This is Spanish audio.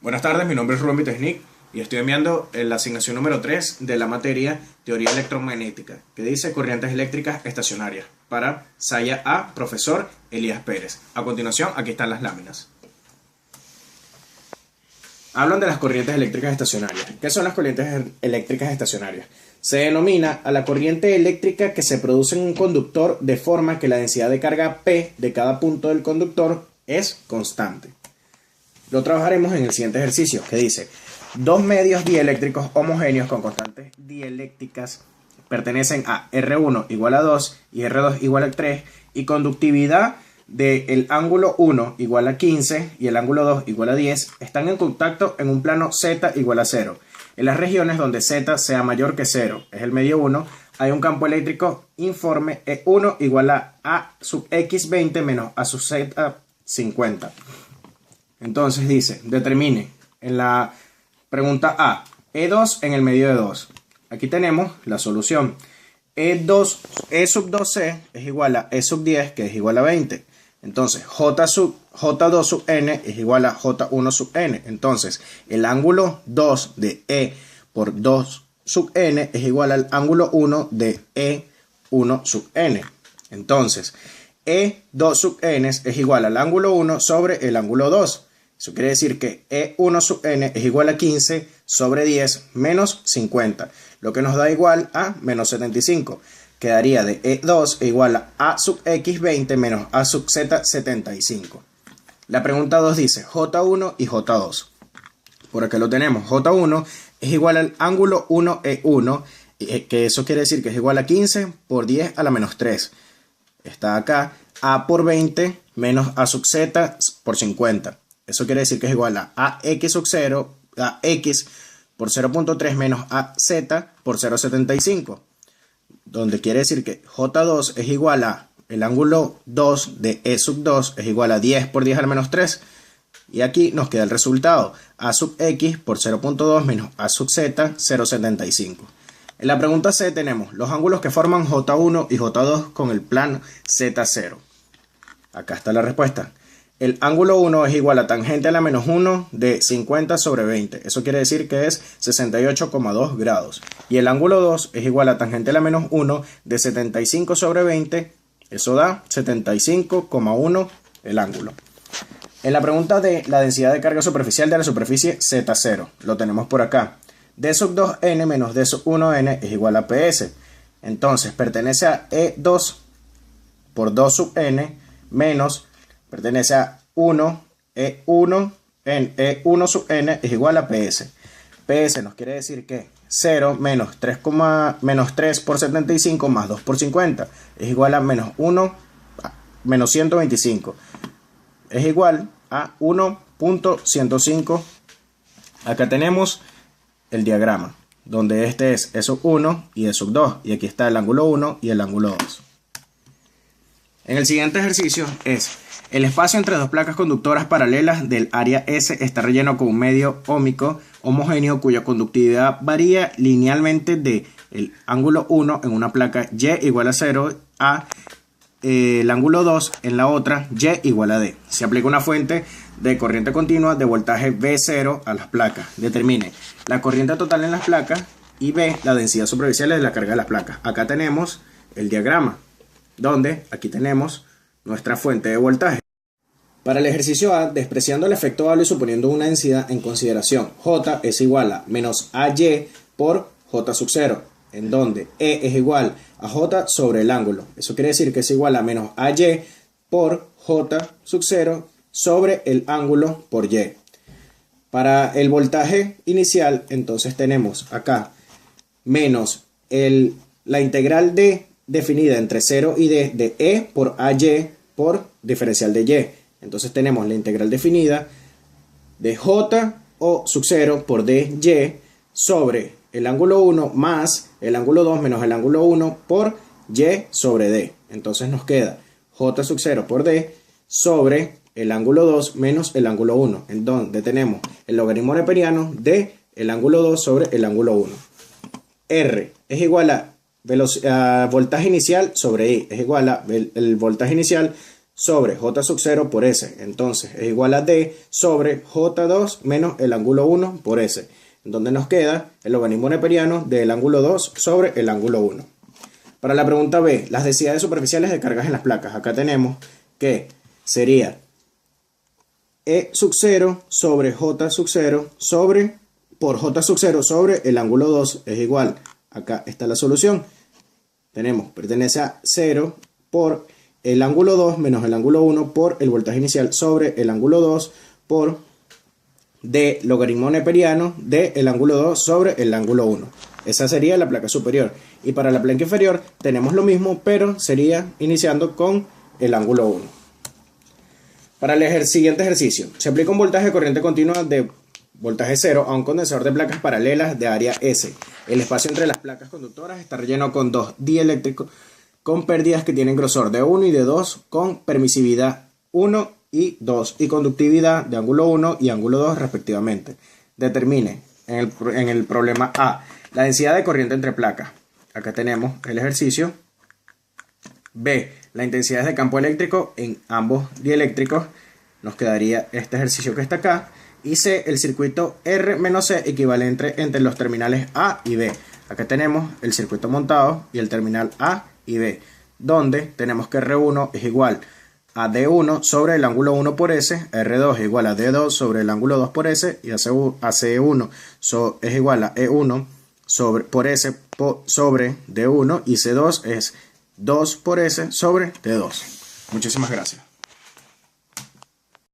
Buenas tardes, mi nombre es Rubén Vitesnik y estoy enviando la asignación número 3 de la materia Teoría Electromagnética, que dice corrientes eléctricas estacionarias, para Saya A, profesor Elías Pérez. A continuación, aquí están las láminas. Hablan de las corrientes eléctricas estacionarias. ¿Qué son las corrientes eléctricas estacionarias? Se denomina a la corriente eléctrica que se produce en un conductor de forma que la densidad de carga P de cada punto del conductor es constante. Lo trabajaremos en el siguiente ejercicio, que dice: dos medios dieléctricos homogéneos con constantes dieléctricas pertenecen a R1 igual a 2 y R2 igual a 3 y conductividad del ángulo 1 igual a 15 y el ángulo 2 igual a 10 están en contacto en un plano Z igual a 0. En las regiones donde Z sea mayor que 0, es el medio 1, hay un campo eléctrico informe E1 igual a sub X20 menos A sub Z50. Entonces dice, determine en la pregunta A, E2 en el medio de 2. Aquí tenemos la solución. E sub 2C es igual a E sub 10, que es igual a 20. Entonces, J2 sub N es igual a J1 sub N. Entonces, el ángulo 2 de E por 2 sub N es igual al ángulo 1 de E1 sub N. Entonces, E2 sub N es igual al ángulo 1 sobre el ángulo 2. Eso quiere decir que E1 sub N es igual a 15 sobre 10 menos 50, lo que nos da igual a menos 75. Quedaría de E2 igual a sub X20 menos A sub Z75. La pregunta 2 dice J1 y J2. Por acá lo tenemos. J1 es igual al ángulo 1E1, que eso quiere decir que es igual a 15 por 10 a la menos 3. Está acá A por 20 menos A sub Z por 50. Eso quiere decir que es igual a X sub 0, a X por 0.3 menos a Z por 0.75. Donde quiere decir que J2 es igual a el ángulo 2 de E sub 2 es igual a 10 por 10 a la menos 3. Y aquí nos queda el resultado. A sub X por 0.2 menos A sub Z 0.75. En la pregunta C tenemos los ángulos que forman J1 y J2 con el plano Z0. Acá está la respuesta. El ángulo 1 es igual a tangente a la menos 1 de 50 sobre 20. Eso quiere decir que es 68,2 grados. Y el ángulo 2 es igual a tangente a la menos 1 de 75 sobre 20. Eso da 75,1 el ángulo. En la pregunta de la densidad de carga superficial de la superficie Z0. Lo tenemos por acá. D sub 2n menos D sub 1n es igual a PS. Entonces pertenece a E2 por 2 sub n menos... pertenece a 1, E1 en E1 sub n es igual a PS. PS nos quiere decir que 0 menos 3 por 75 más 2 por 50 es igual a menos 125. Es igual a 1.105. Acá tenemos el diagrama, donde este es E sub 1 y E sub 2. Y aquí está el ángulo 1 y el ángulo 2. En el siguiente ejercicio es: el espacio entre dos placas conductoras paralelas del área S está relleno con un medio óhmico homogéneo cuya conductividad varía linealmente de el ángulo 1 en una placa Y igual a 0 a el ángulo 2 en la otra Y igual a D. Se aplica una fuente de corriente continua de voltaje V0 a las placas. Determine la corriente total en las placas y B la densidad superficial de la carga de las placas. Acá tenemos el diagrama, donde aquí tenemos nuestra fuente de voltaje. Para el ejercicio A, despreciando el efecto halo y suponiendo una densidad en consideración, J es igual a menos AY por J sub 0, en donde E es igual a J sobre el ángulo. Eso quiere decir que es igual a menos AY por J sub 0 sobre el ángulo por Y. Para el voltaje inicial, entonces tenemos acá menos la integral de definida entre 0 y D de E por AY por diferencial de Y. Entonces tenemos la integral definida de J o sub 0 por DY sobre el ángulo 1 más el ángulo 2 menos el ángulo 1 por Y sobre D. Entonces nos queda J sub 0 por D sobre el ángulo 2 menos el ángulo 1, en donde tenemos el logaritmo neperiano de el ángulo 2 sobre el ángulo 1. R es igual a voltaje inicial sobre I, es igual a el voltaje inicial sobre J sub 0 por S. Entonces es igual a D sobre J2 menos el ángulo 1 por S. Donde nos queda el logaritmo neperiano del ángulo 2 sobre el ángulo 1. Para la pregunta B, las densidades superficiales de cargas en las placas. Acá tenemos que sería E sub 0 sobre J sub 0 por J sub 0 sobre el ángulo 2 es igual. Acá está la solución. Tenemos, pertenece a 0 por el ángulo 2 menos el ángulo 1 por el voltaje inicial sobre el ángulo 2 por D logaritmo neperiano del ángulo 2 sobre el ángulo 1. Esa sería la placa superior. Y para la placa inferior tenemos lo mismo, pero sería iniciando con el ángulo 1. Para el siguiente ejercicio, se aplica un voltaje de corriente continua de voltaje 0 a un condensador de placas paralelas de área S. El espacio entre las placas conductoras está relleno con dos dieléctricos con pérdidas que tienen grosor de 1 y de 2 con permisividad 1 y 2 y conductividad de ángulo 1 y ángulo 2 respectivamente. Determine en el problema A la densidad de corriente entre placas. Acá tenemos el ejercicio. B, la intensidad de campo eléctrico en ambos dieléctricos. Nos quedaría este ejercicio que está acá. Y C, el circuito R-C equivalente entre los terminales A y B. Acá tenemos el circuito montado y el terminal A y B, donde tenemos que R1 es igual a D1 sobre el ángulo 1 por S, R2 es igual a D2 sobre el ángulo 2 por S, y a C1 es igual a E1 por S sobre D1, y C2 es 2 por S sobre D2. Muchísimas gracias.